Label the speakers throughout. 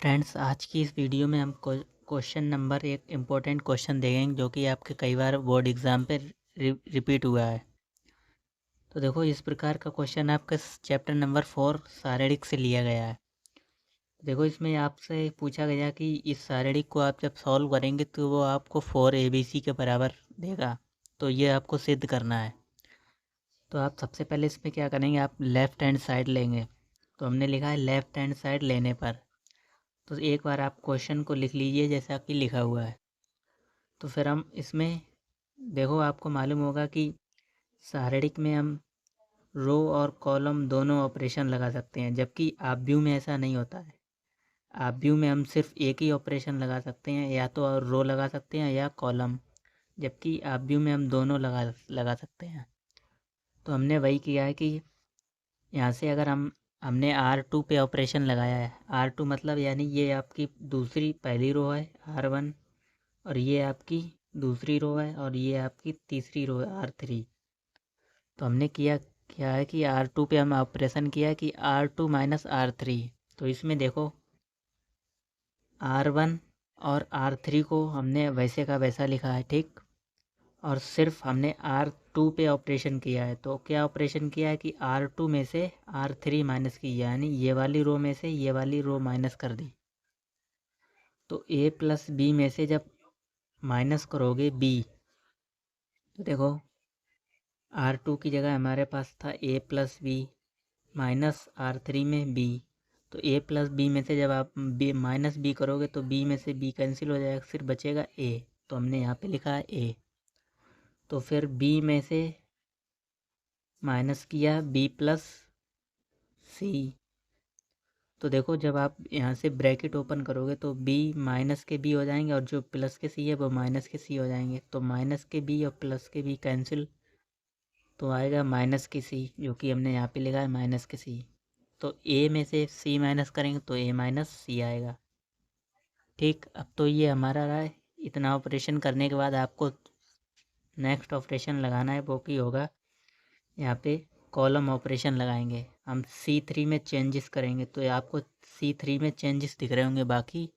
Speaker 1: Friends, आज की इस वीडियो में हम क्वेश्चन नंबर एक इम्पोर्टेंट क्वेश्चन देखेंगे जो कि आपके कई बार बोर्ड एग्ज़ाम पे रिपीट हुआ है। तो देखो, इस प्रकार का क्वेश्चन आपका चैप्टर नंबर 4 शारीरिक से लिया गया है। देखो, इसमें आपसे पूछा गया कि इस शारीरिक को आप जब सॉल्व करेंगे तो वो आपको 4 ABC के बराबर देगा। तो ये आपको सिद्ध करना है। तो आप सबसे पहले इसमें क्या करेंगे, आप लेफ़्ट हैंड साइड लेंगे। तो हमने लिखा है लेफ़्ट हैंड साइड लेने पर। तो एक बार आप क्वेश्चन को लिख लीजिए जैसा कि लिखा हुआ है। तो फिर हम इसमें देखो, आपको मालूम होगा कि शारीरिक में हम रो और कॉलम दोनों ऑपरेशन लगा सकते हैं, जबकि आप व्यू में ऐसा नहीं होता है। आप व्यू में हम सिर्फ एक ही ऑपरेशन लगा सकते हैं, या तो रो लगा सकते हैं या कॉलम, जबकि आप व्यू में हम दोनों लगा सकते हैं। तो हमने वही किया है कि यहाँ से अगर हमने R2 पे ऑपरेशन लगाया है। R2 मतलब यानी ये आपकी दूसरी पहली रो है R1, और ये आपकी दूसरी रो है, और ये आपकी तीसरी रो है R3। तो हमने किया क्या है कि R2 पे हम ऑपरेशन किया कि R2 माइनस R3। तो इसमें देखो, R1 और R3 को हमने वैसे का वैसा लिखा है, ठीक। और सिर्फ हमने R2 पे ऑपरेशन किया है। तो क्या ऑपरेशन किया है कि R2 में से R3 माइनस की, यानी ये वाली रो में से ये वाली रो माइनस कर दी। तो A प्लस B में से जब माइनस करोगे B, तो देखो R2 की जगह हमारे पास था A plus B minus R3 में B। तो A प्लस बी में से जब आप B माइनस बी करोगे तो B में से B कैंसिल हो जाएगा, सिर्फ बचेगा A। तो हमने यहाँ पे लिखा है A। तो फिर B में से माइनस किया B प्लस C। तो देखो, जब आप यहाँ से ब्रैकेट ओपन करोगे तो B माइनस के B हो जाएंगे, और जो प्लस के C है वो माइनस के C हो जाएंगे। तो माइनस के B और प्लस के B कैंसिल, तो आएगा माइनस की C, जो कि हमने यहाँ पे लिखा है माइनस के C। तो A में से C माइनस करेंगे तो A माइनस C आएगा, ठीक। अब तो ये हमारा रहा है। इतना ऑपरेशन करने के बाद आपको नेक्स्ट ऑपरेशन लगाना है, वो की होगा यहाँ पे कॉलम ऑपरेशन लगाएंगे हम। C3 में चेंजेस करेंगे, तो ये आपको C3 में चेंजेस दिख रहे होंगे, बाकी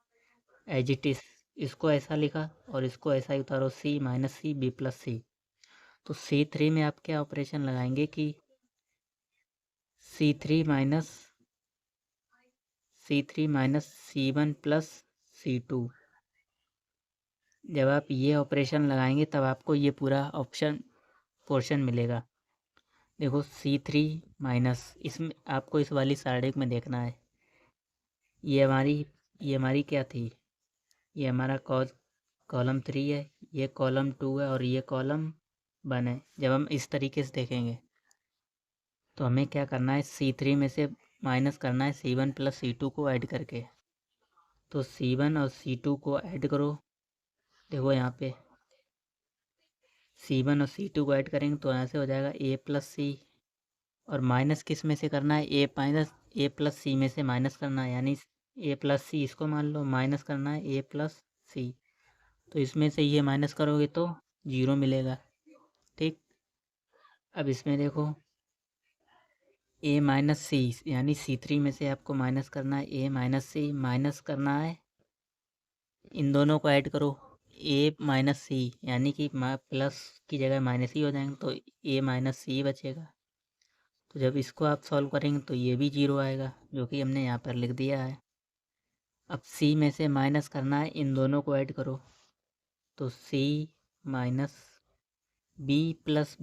Speaker 1: एज इट इज़। इसको ऐसा लिखा और इसको ऐसा ही उतारो, C minus C B plus C। तो C3 में आप क्या ऑपरेशन लगाएंगे कि C3 minus C1 plus C2। जब आप ये ऑपरेशन लगाएंगे तब आपको ये पूरा ऑप्शन पोर्शन मिलेगा। देखो, C3 माइनस, इसमें आपको इस वाली साइड में देखना है। ये हमारी क्या थी, ये हमारा कॉलम 3 है, ये कॉलम 2 है, और ये कॉलम 1 है। जब हम इस तरीके से देखेंगे तो हमें क्या करना है, C3 में से माइनस करना है C1 प्लस C2 को ऐड करके। तो C1 और C2 को ऐड करो। देखो यहाँ पे C1 और C2 को ऐड करेंगे तो यहाँ से हो जाएगा A प्लस C। और माइनस किस में से करना है, A प्लस C में से माइनस करना है, यानी A प्लस C इसको मान लो, माइनस करना है A प्लस C। तो इसमें से ये माइनस करोगे तो 0 मिलेगा, ठीक। अब इसमें देखो A माइनस C, यानी C3 में से आपको माइनस करना है A माइनस C, माइनस करना है, इन दोनों को ऐड करो A माइनस C, यानी कि प्लस की जगह माइनस ही हो जाएंगे, तो A माइनस C बचेगा। तो जब इसको आप सॉल्व करेंगे तो ये भी 0 आएगा, जो कि हमने यहाँ पर लिख दिया है। अब C में से माइनस करना है, इन दोनों को ऐड करो। तो C minus B plus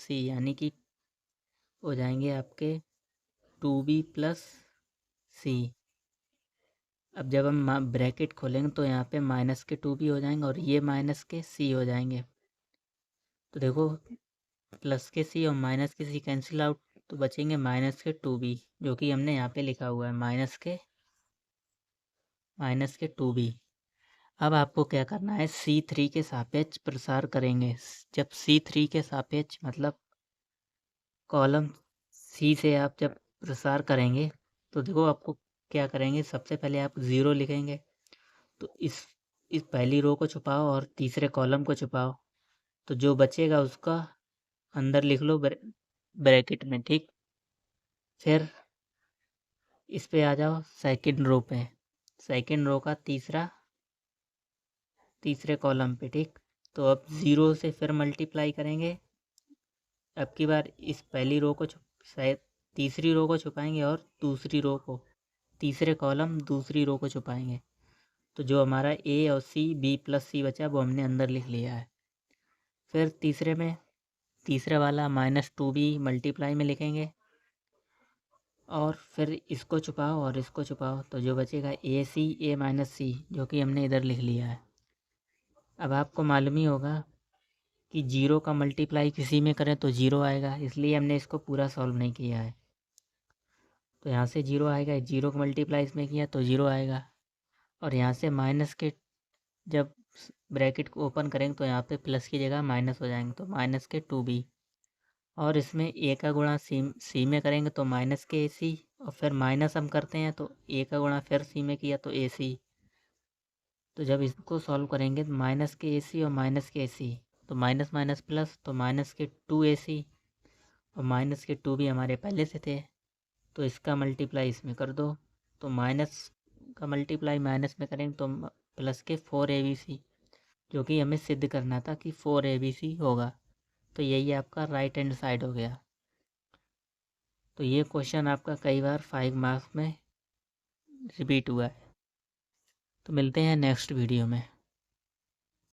Speaker 1: C, यानी कि हो जाएंगे आपके 2B प्लस C। अब जब हम ब्रैकेट खोलेंगे तो यहाँ पे माइनस के 2B हो जाएंगे, और ये माइनस के C हो जाएंगे। तो देखो, प्लस के C और माइनस के C कैंसिल आउट, तो बचेंगे माइनस के 2B, जो कि हमने यहाँ पे लिखा हुआ है माइनस के 2B। अब आपको क्या करना है, C3 के सापेक्ष प्रसार करेंगे। जब C3 के सापेक्ष मतलब कॉलम C से आप जब प्रसार करेंगे तो देखो, आपको क्या करेंगे, सबसे पहले आप 0 लिखेंगे। तो इस पहली रो को छुपाओ और तीसरे कॉलम को छुपाओ। तो जो बचेगा उसका अंदर लिख लो ब्रैकेट में, ठीक। फिर इस पे आ जाओ सेकंड रो पे। सेकंड रो का तीसरे कॉलम पे, ठीक। तो अब 0 से फिर मल्टीप्लाई करेंगे। अब की बार इस पहली रो को शायद तीसरी रो को छुपाएंगे और दूसरी रो को, तीसरे कॉलम दूसरी रो को छुपाएंगे। तो जो हमारा ए और सी, बी प्लस सी बचा वो हमने अंदर लिख लिया है। फिर तीसरे वाला -2b मल्टीप्लाई में लिखेंगे और फिर इसको छुपाओ और इसको छुपाओ, तो जो बचेगा ए सी ए माइनस सी, जो कि हमने इधर लिख लिया है। अब आपको मालूम ही होगा कि 0 का मल्टीप्लाई किसी में करें तो 0 आएगा, इसलिए हमने इसको पूरा सॉल्व नहीं किया है। तो यहाँ से 0 आएगा, 0 का मल्टीप्लाई इसमें किया तो 0 आएगा। और यहाँ से माइनस के जब ब्रैकेट को ओपन करेंगे तो यहाँ पे प्लस की जगह माइनस हो जाएंगे, तो -2b। और इसमें ए का गुणा सी में करेंगे तो -AC, और फिर माइनस हम करते हैं तो ए का गुणा फिर सी में किया तो AC। तो जब इसको सॉल्व करेंगे तो -AC और -AC, तो माइनस माइनस प्लस, तो -2AC और -2b हमारे पहले से थे, तो इसका मल्टीप्लाई इसमें कर दो। तो माइनस का मल्टीप्लाई माइनस में करेंगे तो प्लस के 4ABC, जो कि हमें सिद्ध करना था कि 4ABC होगा। तो यही आपका राइट हैंड साइड हो गया। तो ये क्वेश्चन आपका कई बार 5 मार्क्स में रिपीट हुआ है। तो मिलते हैं नेक्स्ट वीडियो में।